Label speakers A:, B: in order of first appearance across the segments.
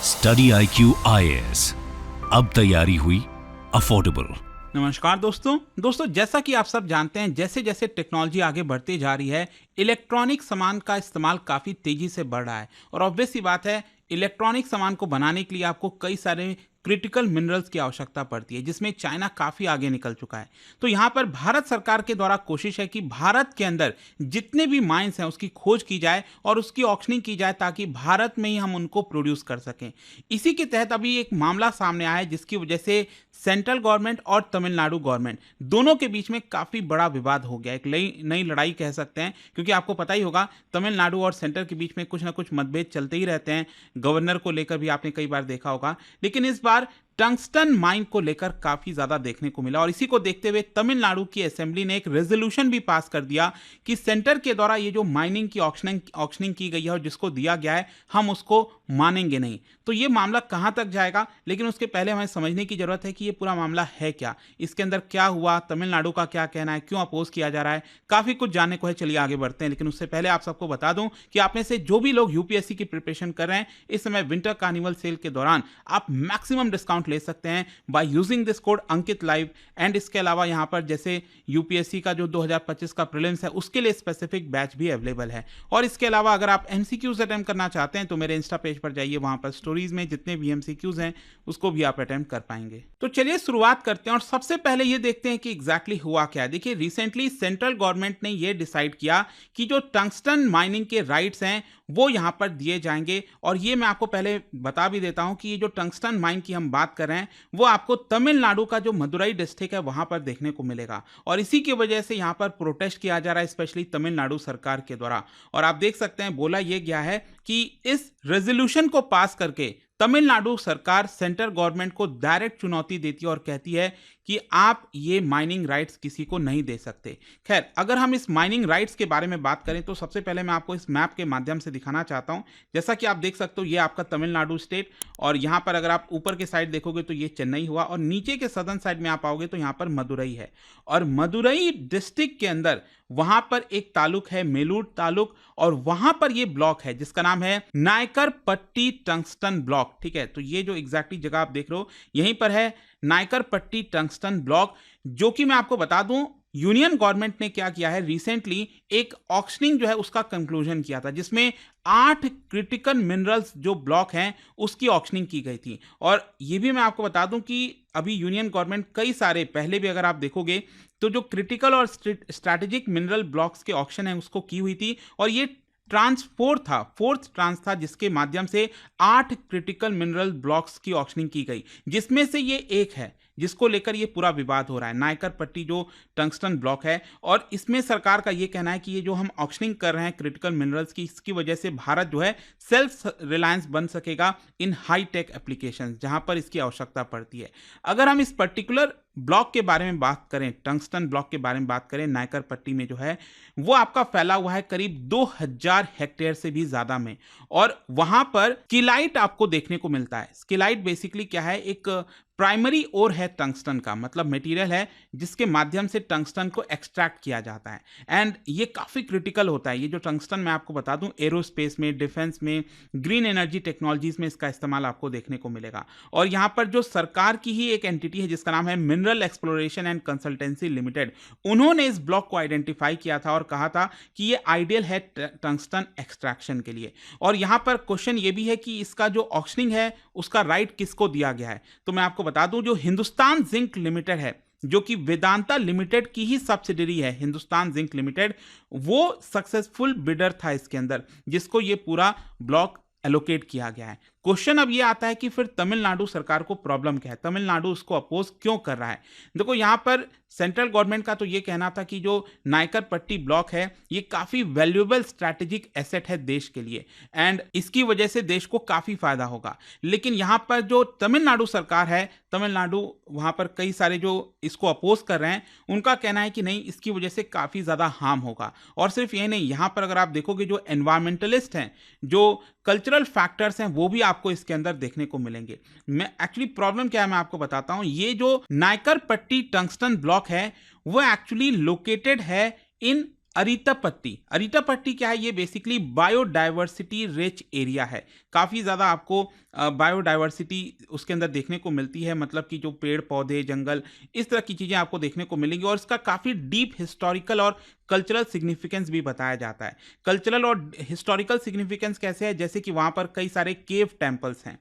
A: Study IQ IAS, अब तैयारी हुई अफोर्डेबल।
B: नमस्कार दोस्तों जैसा कि आप सब जानते हैं, जैसे जैसे टेक्नोलॉजी आगे बढ़ती जा रही है, इलेक्ट्रॉनिक सामान का इस्तेमाल काफ़ी तेज़ी से बढ़ रहा है। और ऑब्वियस सी बात है, इलेक्ट्रॉनिक सामान को बनाने के लिए आपको कई सारे क्रिटिकल मिनरल्स की आवश्यकता पड़ती है, जिसमें चाइना काफ़ी आगे निकल चुका है। तो यहाँ पर भारत सरकार के द्वारा कोशिश है कि भारत के अंदर जितने भी माइंस हैं उसकी खोज की जाए और उसकी ऑक्शनिंग की जाए, ताकि भारत में ही हम उनको प्रोड्यूस कर सकें। इसी के तहत अभी एक मामला सामने आया है, जिसकी वजह से सेंट्रल गवर्नमेंट और तमिलनाडु गवर्नमेंट दोनों के बीच में काफ़ी बड़ा विवाद हो गया, एक नई लड़ाई कह सकते हैं। क्योंकि आपको पता ही होगा, तमिलनाडु और सेंटर के बीच में कुछ ना कुछ मतभेद चलते ही रहते हैं। गवर्नर को लेकर भी आपने कई बार देखा होगा, लेकिन इस बार टंगस्टन माइन को लेकर काफी ज्यादा देखने को मिला। और इसी को देखते हुए तमिलनाडु की असेंबली ने एक रेजोल्यूशन भी पास कर दिया कि सेंटर के द्वारा ये जो माइनिंग की ऑक्शनिंग की गई है और जिसको दिया गया है, हम उसको मानेंगे नहीं। तो ये मामला कहां तक जाएगा, लेकिन उसके पहले हमें समझने की जरूरत है कि ये पूरा मामला है क्या, इसके अंदर क्या हुआ, तमिलनाडु का क्या कहना है, क्यों अपोज किया जा रहा है। काफी कुछ जानने को है, चलिए आगे बढ़ते हैं। लेकिन उससे पहले आप सबको बता दूं कि आप में से जो भी लोग यूपीएससी की प्रिपरेशन कर रहे हैं, इस समय विंटर कार्निवल सेल के दौरान आप मैक्सिमम डिस्काउंट ले सकते हैं by using this code Ankit live. And इसके अलावा यहां पर जैसे यूपीएससी का जो 2025 का प्रीलिम्स है, उसके लिए स्पेसिफिक बैच भी अवेलेबल है। और इसके अलावा अगर आप एमसीक्यूज अटेम्प्ट करना चाहते हैं तो मेरे इंस्टा पेज पर जाइए, वहां पर स्टोरीज में जितने भी एमसीक्यूज हैं उसको भी आप अटेम्प्ट कर पाएंगे। तो चलिए शुरुआत करते हैं और सबसे पहले ये देखते हैं कि एग्जैक्टली हुआ क्या है। देखिए, रिसेंटली सेंट्रल गवर्नमेंट ने ये डिसाइड किया कि जो टंगस्टन माइनिंग के राइट्स हैं वो यहां पर दिए जाएंगे। और ये मैं आपको पहले बता भी देता हूं कि ये जो टंगस्टन माइन की हम बात कर रहे हैं, वो आपको तमिलनाडु का जो मदुरई डिस्ट्रिक्ट है वहां पर देखने को मिलेगा। और इसी की वजह से यहां पर प्रोटेस्ट किया जा रहा है, स्पेशली तमिलनाडु सरकार के द्वारा। और आप देख सकते हैं, बोला यह गया है कि इस रेजोल्यूशन को पास करके तमिलनाडु सरकार सेंट्रल गवर्नमेंट को डायरेक्ट चुनौती देती है और कहती है कि आप ये माइनिंग राइट्स किसी को नहीं दे सकते। खैर, अगर हम इस माइनिंग राइट्स के बारे में बात करें तो सबसे पहले मैं आपको इस मैप के माध्यम से दिखाना चाहता हूं। जैसा कि आप देख सकते हो, ये आपका तमिलनाडु स्टेट, और यहां पर अगर आप ऊपर के साइड देखोगे तो ये चेन्नई हुआ, और नीचे के सदर्न साइड में आप आओगे तो यहां पर मदुरई है। और मदुरई डिस्ट्रिक्ट के अंदर वहां पर एक तालुक है मेलूर तालुक, और वहां पर ये ब्लॉक है जिसका नाम है नायकर पट्टी टंगस्टन ब्लॉक। ठीक है, तो ये जो एग्जैक्टली जगह आप देख रहे हो, यहीं पर है नायकर पट्टी टंगस्टन ब्लॉक। जो कि मैं आपको बता दूं, यूनियन गवर्नमेंट ने क्या किया है, रिसेंटली एक ऑक्शनिंग जो है उसका कंक्लूजन किया था, जिसमें 8 क्रिटिकल मिनरल्स जो ब्लॉक हैं उसकी ऑक्शनिंग की गई थी। और ये भी मैं आपको बता दूं कि अभी यूनियन गवर्नमेंट कई सारे, पहले भी अगर आप देखोगे तो जो क्रिटिकल और स्ट्रैटेजिक मिनरल ब्लॉक्स के ऑक्शन है उसको की हुई थी। और ये फोर्थ ट्रांस था जिसके माध्यम से 8 क्रिटिकल मिनरल ब्लॉक्स की ऑक्शनिंग की गई, जिसमें से ये एक है जिसको लेकर ये पूरा विवाद हो रहा है, नायकर पट्टी जो टंगस्टन ब्लॉक है। और इसमें सरकार का ये कहना है कि ये जो हम ऑक्शनिंग कर रहे हैं क्रिटिकल मिनरल्स की, इसकी वजह से भारत जो है सेल्फ रिलायंस बन सकेगा इन हाई टेक एप्लीकेशंस, जहां पर इसकी आवश्यकता पड़ती है। अगर हम इस पर्टिकुलर ब्लॉक के बारे में बात करें, टंगस्टन ब्लॉक के बारे में बात करें, नायकर पट्टी में जो है वो आपका फैला हुआ है करीब 2000 हेक्टेयर से भी ज्यादा में। और वहां पर स्किलाइट आपको देखने को मिलता है। स्किलाइट बेसिकली क्या है, एक प्राइमरी ओर है टंगस्टन का, मतलब मटेरियल है जिसके माध्यम से टंगस्टन को एक्सट्रैक्ट किया जाता है। एंड ये काफी क्रिटिकल होता है। ये जो टंगस्टन मैं आपको बता दूं, एरोस्पेस में, डिफेंस में, ग्रीन एनर्जी टेक्नोलॉजीज में इसका इस्तेमाल आपको देखने को मिलेगा। और यहां पर जो सरकार की ही एक एंटिटी है जिसका नाम है mineral exploration and consultancy limited, उन्होंने इस ब्लॉक को आइडेंटिफाई किया था और कहा था कि ये आइडियल है टंगस्टन एक्सट्रैक्शन के लिए। और यहां पर क्वेश्चन ये भी है कि इसका जो ऑक्शनिंग है उसका राइट किसको दिया गया है। तो मैं आपको बता दूं, जो हिंदुस्तान जिंक लिमिटेड है, जो कि वेदांता लिमिटेड की ही सब्सिडरी है, हिंदुस्तान जिंक लिमिटेड, वो सक्सेसफुल बिडर था इसके अंदर, जिसको ये पूरा ब्लॉक एलोकेट किया गया है। क्वेश्चन अब ये आता है कि फिर तमिलनाडु सरकार को प्रॉब्लम क्या है, तमिलनाडु उसको अपोज क्यों कर रहा है। देखो, यहां पर सेंट्रल गवर्नमेंट का तो ये कहना था कि जो नायकर पट्टी ब्लॉक है ये काफी वैल्यूएबल स्ट्रैटेजिक एसेट है देश के लिए, एंड इसकी वजह से देश को काफी फायदा होगा। लेकिन यहां पर जो तमिलनाडु सरकार है, तमिलनाडु वहां पर कई सारे जो इसको अपोज कर रहे हैं, उनका कहना है कि नहीं, इसकी वजह से काफी ज्यादा हार्म होगा। और सिर्फ ये नहीं, यहां पर अगर आप देखोगे जो एनवायरमेंटलिस्ट हैं, जो कल्चरल फैक्टर्स हैं, वो भी आपको इसके अंदर देखने को मिलेंगे। मैं एक्चुअली प्रॉब्लम क्या है मैं आपको बताता हूं। ये जो नायकर पट्टी टंगस्टन ब्लॉक है वो एक्चुअली लोकेटेड है इन अरीतापट्टी क्या है? ये बेसिकली बायोडायवर्सिटी रिच एरिया है। काफ़ी ज़्यादा आपको बायोडायवर्सिटी उसके अंदर देखने को मिलती है, मतलब कि जो पेड़ पौधे जंगल इस तरह की चीज़ें आपको देखने को मिलेंगी और इसका काफ़ी डीप हिस्टोरिकल और कल्चरल सिग्निफिकेंस भी बताया जाता है। कल्चरल और हिस्टोरिकल सिग्निफिकेंस कैसे है? जैसे कि वहाँ पर कई सारे केव टेम्पल्स हैं,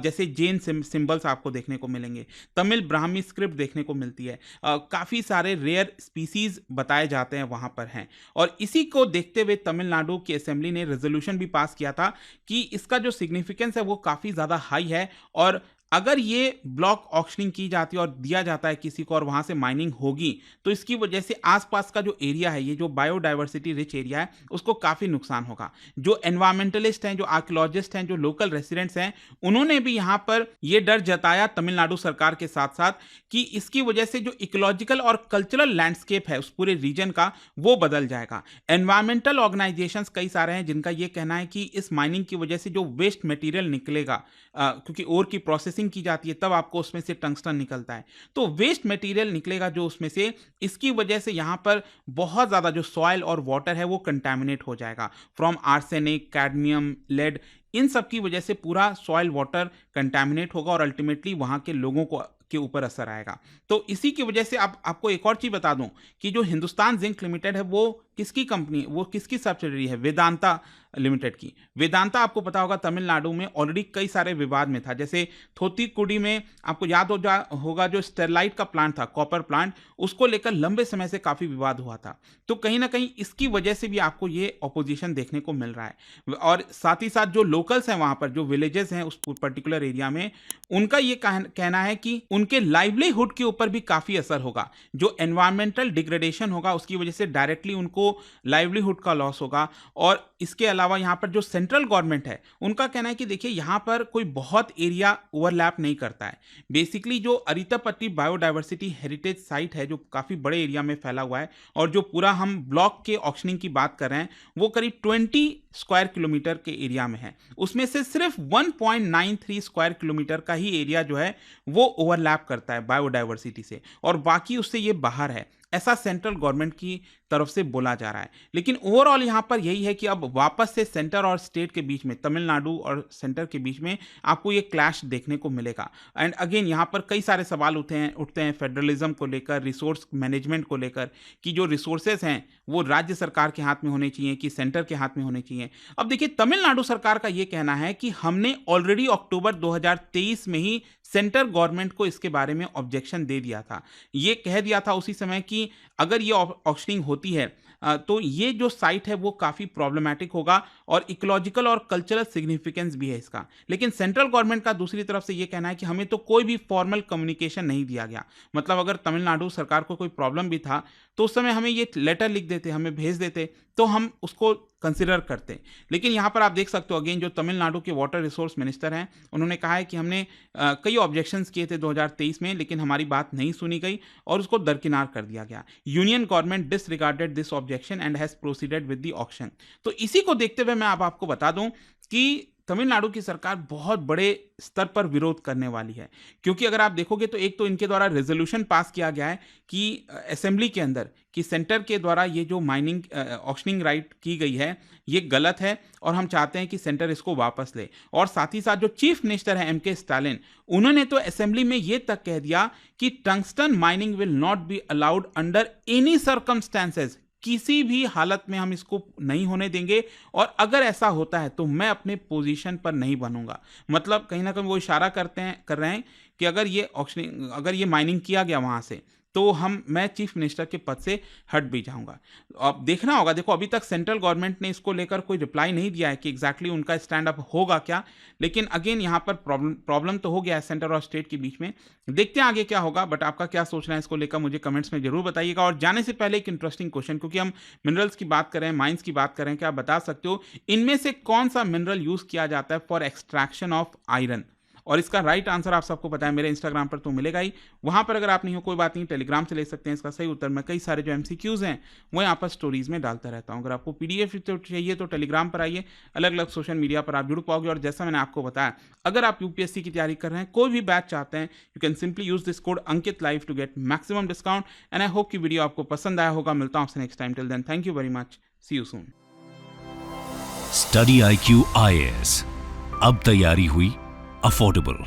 B: जैसे जैन सिंबल्स आपको देखने को मिलेंगे, तमिल ब्राह्मी स्क्रिप्ट देखने को मिलती है, काफ़ी सारे रेयर स्पीसीज बताए जाते हैं वहाँ पर हैं। और इसी को देखते हुए तमिलनाडु की असेंबली ने रेजोल्यूशन भी पास किया था कि इसका जो सिग्निफिकेंस है वो काफ़ी ज़्यादा हाई है और अगर ये ब्लॉक ऑक्शनिंग की जाती है और दिया जाता है किसी को और वहाँ से माइनिंग होगी तो इसकी वजह से आसपास का जो एरिया है, ये जो बायोडाइवर्सिटी रिच एरिया है, उसको काफ़ी नुकसान होगा। जो एनवायरमेंटलिस्ट हैं, जो आर्कियोलॉजिस्ट हैं, जो लोकल रेसिडेंट्स हैं, उन्होंने भी यहाँ पर ये डर जताया तमिलनाडु सरकार के साथ साथ कि इसकी वजह से जो इकोलॉजिकल और कल्चरल लैंडस्केप है उस पूरे रीजन का, वो बदल जाएगा। एनवायरमेंटल ऑर्गेनाइजेशंस कई सारे हैं जिनका ये कहना है कि इस माइनिंग की वजह से जो वेस्ट मटेरियल निकलेगा, क्योंकि ओर की प्रोसेसिंग की जाती है तब आपको उसमें से टंगस्टन निकलता है, तो वेस्ट मटेरियल निकलेगा जो उसमें से, इसकी वजह से यहाँ पर बहुत ज़्यादा जो सॉइल और वाटर है वो कंटामिनेट हो जाएगा फ्रॉम आर्सेनिक, कैडमियम, लेड, इन सब की वजह से पूरा सॉइल वाटर कंटामिनेट होगा और अल्टीमेटली वहाँ के लोगों को के ऊपर असर आएगा। तो इसी की वजह से आपको एक और चीज़ बता दूं कि जो हिंदुस्तान जिंक लिमिटेड है वो किसकी कंपनी, वो किसकी सब्सिडरी है? वेदांता लिमिटेड की। वेदांता आपको पता होगा तमिलनाडु में ऑलरेडी कई सारे विवाद में था, जैसे थोथुकुडी में आपको याद होगा जो स्टेरलाइट का प्लांट था, कॉपर प्लांट, उसको लेकर लंबे समय से काफ़ी विवाद हुआ था। तो कहीं ना कहीं इसकी वजह से भी आपको ये ऑपोजिशन देखने को मिल रहा है और साथ ही साथ जो लोकल्स हैं वहाँ पर, जो विलेजेस हैं उस पर्टिकुलर एरिया में, उनका ये कहना है कि उनके लाइवलीहुड के ऊपर भी काफ़ी असर होगा। जो एनवायरमेंटल डिग्रेडेशन होगा उसकी वजह से डायरेक्टली उनको लाइवलीहुड का लॉस होगा। और इसके अलावा यहाँ पर जो सेंट्रल गवर्नमेंट है उनका कहना है कि देखिए यहाँ पर कोई बहुत एरिया ओवरलैप नहीं करता है। बेसिकली जो अरीतापट्टी बायोडाइवर्सिटी हेरिटेज साइट है जो काफ़ी बड़े एरिया में फैला हुआ है और जो पूरा हम ब्लॉक के ऑक्शनिंग की बात कर रहे हैं वो करीब 20 स्क्वायर किलोमीटर के एरिया में है। उसमें से सिर्फ 1.93 स्क्वायर किलोमीटर का ही एरिया जो है वो ओवरलैप करता है बायोडाइवर्सिटी से और बाकी उससे ये बाहर है, ऐसा सेंट्रल गवर्नमेंट की तरफ से बोला जा रहा है। लेकिन ओवरऑल यहाँ पर यही है कि अब वापस से सेंटर और स्टेट के बीच में, तमिलनाडु और सेंटर के बीच में आपको ये क्लैश देखने को मिलेगा। एंड अगेन यहाँ पर कई सारे सवाल उठते हैं फेडरलिज्म को लेकर, रिसोर्स मैनेजमेंट को लेकर, कि जो रिसोर्सेज हैं वो राज्य सरकार के हाथ में होने चाहिए कि सेंटर के हाथ में होने चाहिए। अब देखिए तमिलनाडु सरकार का ये कहना है कि हमने ऑलरेडी अक्टूबर 2023 में ही सेंटर गवर्नमेंट को इसके बारे में ऑब्जेक्शन दे दिया था। ये कह दिया था उसी समय कि अगर ये ऑक्शनिंग होती है तो ये जो साइट है वो काफ़ी प्रॉब्लमैटिक होगा और इकोलॉजिकल और कल्चरल सिग्निफिकेंस भी है इसका। लेकिन सेंट्रल गवर्नमेंट का दूसरी तरफ से ये कहना है कि हमें तो कोई भी फॉर्मल कम्युनिकेशन नहीं दिया गया। मतलब अगर तमिलनाडु सरकार को कोई प्रॉब्लम भी था तो उस समय हमें ये लेटर लिख देते, हमें भेज देते तो हम उसको कंसिडर करते। लेकिन यहाँ पर आप देख सकते हो अगेन जो तमिलनाडु के वाटर रिसोर्स मिनिस्टर हैं उन्होंने कहा है कि हमने कई ऑब्जेक्शंस किए थे 2023 में लेकिन हमारी बात नहीं सुनी गई और उसको दरकिनार कर दिया गया। Union government disregarded this objection and has proceeded with the auction. तो इसी को देखते हुए मैं अब आपको बता दूं कि तमिलनाडु की सरकार बहुत बड़े स्तर पर विरोध करने वाली है, क्योंकि अगर आप देखोगे तो एक तो इनके द्वारा रेजोल्यूशन पास किया गया है कि असेंबली के अंदर कि सेंटर के द्वारा ये जो माइनिंग ऑक्शनिंग राइट की गई है ये गलत है और हम चाहते हैं कि सेंटर इसको वापस ले। और साथ ही साथ जो चीफ मिनिस्टर है MK स्टालिन, उन्होंने तो असेंबली में ये तक कह दिया कि tungsten mining will not be allowed under any circumstances, किसी भी हालत में हम इसको नहीं होने देंगे और अगर ऐसा होता है तो मैं अपने पोजीशन पर नहीं बनूंगा। मतलब कहीं ना कहीं वो इशारा कर रहे हैं कि अगर ये माइनिंग किया गया वहां से तो मैं चीफ मिनिस्टर के पद से हट भी जाऊंगा। अब देखना होगा, देखो अभी तक सेंट्रल गवर्नमेंट ने इसको लेकर कोई रिप्लाई नहीं दिया है कि एग्जैक्टली उनका स्टैंड अप होगा क्या। लेकिन अगेन यहाँ पर प्रॉब्लम तो हो गया है सेंटर और स्टेट के बीच में। देखते हैं आगे क्या होगा, बट आपका क्या सोचना है इसको लेकर मुझे कमेंट्स में जरूर बताइएगा। और जाने से पहले एक इंटरेस्टिंग क्वेश्चन, क्योंकि हम मिनरल्स की बात करें, माइंस की बात करें, क्या आप बता सकते हो इनमें से कौन सा मिनरल यूज किया जाता है फॉर एक्सट्रैक्शन ऑफ आयरन? और इसका राइट आंसर आप सबको पता है, मेरे इंस्टाग्राम पर तो मिलेगा ही, वहाँ पर अगर आप नहीं हो कोई बात नहीं, टेलीग्राम से ले सकते हैं इसका सही उत्तर। मैं कई सारे जो MCQs हैं वो यहाँ पर स्टोरीज में डालता रहता हूँ। अगर आपको PDF तो चाहिए तो टेलीग्राम पर आइए, अलग अलग सोशल मीडिया पर आप जुड़ पाओगे। और जैसा मैंने आपको बताया, अगर आप UPSC की तैयारी कर रहे हैं, कोई भी बैच चाहते हैं, you can simply use this code Ankit live to get maximum discount. And I hope कि वीडियो आपको पसंद आया होगा। मिलता हूँ आपसे next time. Till then thank you very much, see you soon.
A: Study IQ IAS, अब तैयारी हुई अफोर्डेबल।